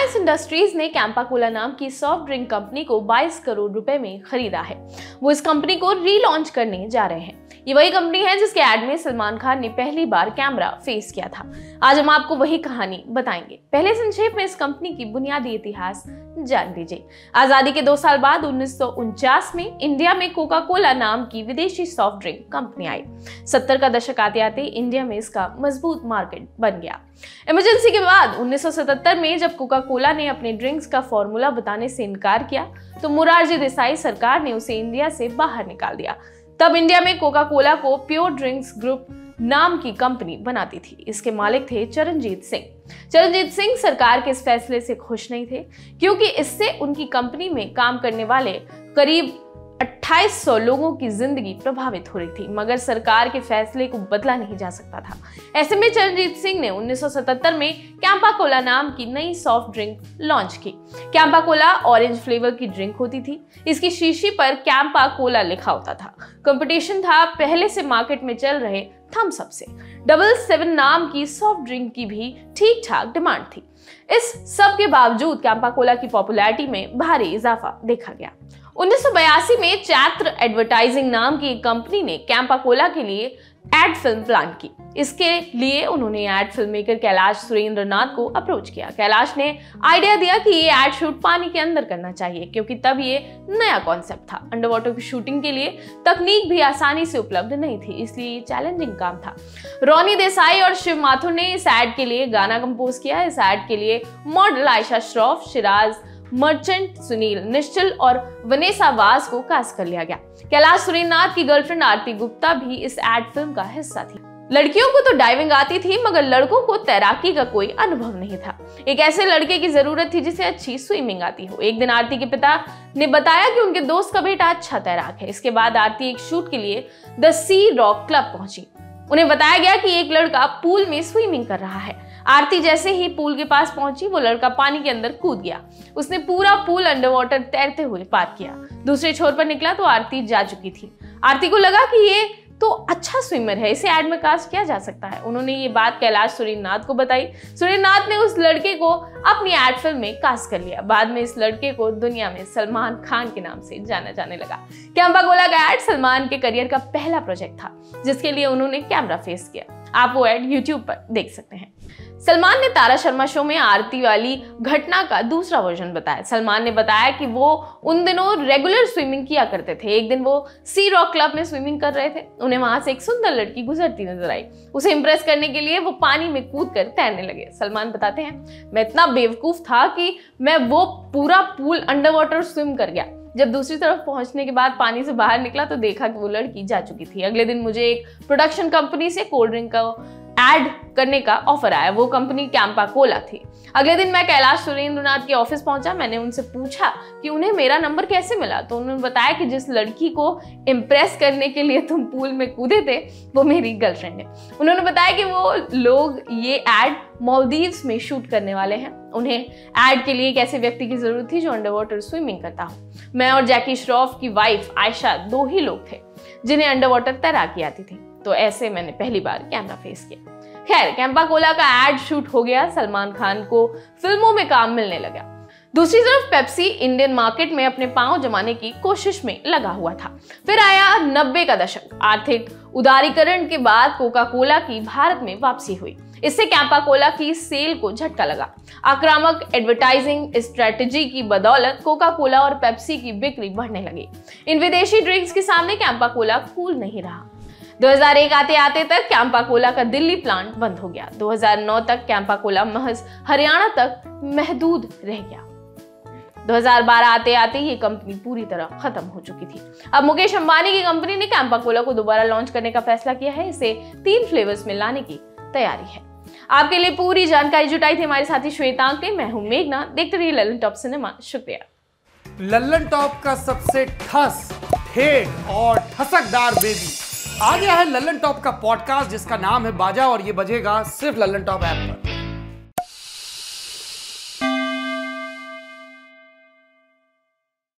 Reliance industries ने Campa Cola नाम की सॉफ्ट ड्रिंक कंपनी को 22 करोड़ रुपए में खरीदा है। वो इस कंपनी को रीलॉन्च करने जा रहे हैं। ये वही कंपनी है जिसके एड में सलमान खान ने पहली बार कैमरा फेस किया था। आज हम आपको वही कहानी बताएंगे। पहले संक्षेप में इस कंपनी की बुनियादी इतिहास जान लीजिए। आजादी के 2 साल बाद 1949 में इंडिया में कोका कोला नाम की विदेशी सॉफ्ट ड्रिंक कंपनी आई। 70 का दशक आते आते इंडिया में इसका मजबूत मार्केट बन गया। इमरजेंसी के बाद 1977 में जब कोका कोला ने अपने ड्रिंक्स का फॉर्मूला बताने से इनकार किया तो मोरारजी देसाई सरकार ने उसे इंडिया से बाहर निकाल दिया। तब इंडिया में कोका कोला को प्योर ड्रिंक्स ग्रुप नाम की कंपनी बनाती थी। इसके मालिक थे चरणजीत सिंह। चरणजीत सिंह सरकार के इस फैसले से खुश नहीं थे क्योंकि इससे उनकी कंपनी में काम करने वाले करीब 2800 लोगों की जिंदगी प्रभावित हो रही थी, मगर सरकार के फैसले को बदला नहीं जा सकता था। ऐसे में चरणजीत सिंह ने 1977 में कैंपा कोला नाम की नई सॉफ्ट ड्रिंक लॉन्च की। कैंपा कोला ऑरेंज फ्लेवर की ड्रिंक होती थी। इसकी शीशी पर कैंपा कोला लिखा होता था। कंपटीशन था पहले से मार्केट में चल रहे थम्स अप से। 777 नाम की सॉफ्ट ड्रिंक की भी ठीक ठाक डिमांड थी। इस सब के बावजूद कैंपा कोला की पॉपुलैरिटी में भारी इजाफा देखा गया। 1982 में चैत्र एडवर्टाइजिंग नाम की एक कंपनी ने कैंपा कोला के लिए एड फिल्म प्लान की। इसके लिए उन्होंने ad film maker Kailash Surendra Nath को अप्रोच किया। कैलाश ने आइडिया दिया कि ये एड शूट पानी के अंदर करना चाहिए क्योंकि तब ये नया कॉन्सेप्ट था। अंडर वाटर की शूटिंग के लिए तकनीक भी आसानी से उपलब्ध नहीं थी, इसलिए ये चैलेंजिंग काम था। रोनी देसाई और शिव माथुर ने इस एड के लिए गाना कंपोज किया। इस एड के लिए मॉडल आयशा श्रॉफ, शिराज मर्चेंट, सुनील निश्चल और वनेसा वास को कास्ट कर लिया गया। कैलाश सुरेंद्र नाथ की गर्लफ्रेंड आरती गुप्ता भी इस एड फिल्म का हिस्सा थी। लड़कियों को तो डाइविंग आती थी मगर लड़कों को तैराकी का कोई अनुभव नहीं था। एक ऐसे लड़के की जरूरत थी जिसे अच्छी स्विमिंग आती हो। एक दिन आरती के पिता ने बताया कि उनके दोस्त का बेटा अच्छा तैराक है। इसके बाद आरती एक शूट के लिए द सी रॉक क्लब पहुंची। उन्हें बताया गया कि एक लड़का पूल में स्विमिंग कर रहा है। आरती जैसे ही पूल के पास पहुंची वो लड़का पानी के अंदर कूद गया। उसने पूरा पूल अंडर वाटर तैरते हुए पार किया। दूसरे छोर पर निकला तो आरती जा चुकी थी। आरती को लगा कि ये तो अच्छा स्विमर है, इसे एड में कास्ट किया जा सकता है। उन्होंने ये बात कैलाश सुरेंद्र नाथ को बताई। सुरेंद्र नाथ ने उस लड़के को अपनी एड फिल्म में कास्ट कर लिया। बाद में इस लड़के को दुनिया में सलमान खान के नाम से जाना जाने लगा। कैंपा कोला का एड सलमान के करियर का पहला प्रोजेक्ट था जिसके लिए उन्होंने कैमरा फेस किया। आप वो एड यूट्यूब पर देख सकते हैं। सलमान ने तारा शर्मा शो में आरती वाली घटना का दूसरा वर्जन बताया। सलमान ने बताया कि वो उन दिनों रेगुलर स्विमिंग किया करते थे। एक दिन वो सी रॉक क्लब में स्विमिंग कर रहे थे। उन्हें वहां से एक सुंदर लड़की गुजरती नजर आई। उसे इंप्रेस करने के लिए वो पानी में कूदकर तैरने लगे। सलमान बताते हैं, मैं इतना बेवकूफ था कि मैं वो पूरा पूल अंडर वाटर स्विम कर गया। जब दूसरी तरफ पहुंचने के बाद पानी से बाहर निकला तो देखा कि वो लड़की जा चुकी थी। अगले दिन मुझे एक प्रोडक्शन कंपनी से कोल्ड ड्रिंक का ऐड करने का ऑफर आया। वो कंपनी कैंपा कोला थी। अगले दिन मैं कैलाश सुरेंद्र नाथ के ऑफिस पहुंचा। मैंने उनसे पूछा कि उन्हें मेरा नंबर कैसे मिला तो उन्होंने बताया कि जिस लड़की को इम्प्रेस करने के लिए तुम पूल में कूदे थे वो मेरी गर्लफ्रेंड है। उन्होंने बताया कि वो लोग ये एड मालदीव्स में शूट करने वाले हैं। उन्हें एड के लिए एक ऐसे व्यक्ति की जरूरत थी जो अंडर वाटर स्विमिंग करता हो। मैं और जैकी श्रॉफ की वाइफ आयशा 2 ही लोग थे जिन्हें अंडर वाटर तैराकी आती थी, तो ऐसे मैंने पहली बार कैमरा फेस किया। खैर, कैंपा कोला का एड शूट हो गया। सलमान खान को फिल्मों में काम मिलने लगा। दूसरी तरफ पेप्सी इंडियन मार्केट में अपने पांव जमाने की कोशिश में लगा हुआ था। फिर आया 90 का दशक। आर्थिक उदारीकरण के बाद कोका कोला की भारत में वापसी हुई। इससे कैंपा कोला की सेल को झटका लगा। आक्रामक एडवर्टाइजिंग स्ट्रेटजी की बदौलत कोका कोला और पेप्सी की बिक्री बढ़ने लगी। इन विदेशी ड्रिंक्स के सामने कैंपा कोला कूल नहीं रहा। 2001 आते आते तक कैंपा कोला का दिल्ली प्लांट बंद हो गया। 2009 तक कैंपा कोला महज हरियाणा तक महदूद रह गया। 2012 आते आते ये कंपनी पूरी तरह खत्म हो चुकी थी। अब मुकेश अंबानी की कंपनी ने कैंपा कोला को दोबारा लॉन्च करने का फैसला किया है। इसे 3 फ्लेवर्स में लाने की तैयारी है। आपके लिए पूरी जानकारी जुटाई थी हमारे साथी श्वेतांक ने। मैं हूं मेघना। देखते रहिए लल्लन टॉप सिनेमा। शुक्रिया। लल्लन टॉप का सबसे ठस, ठेठ और ठसकदार बेबी आ गया है लल्लन टॉप का पॉडकास्ट जिसका नाम है बाजा और ये बजेगा सिर्फ लल्लन टॉप ऐप पर।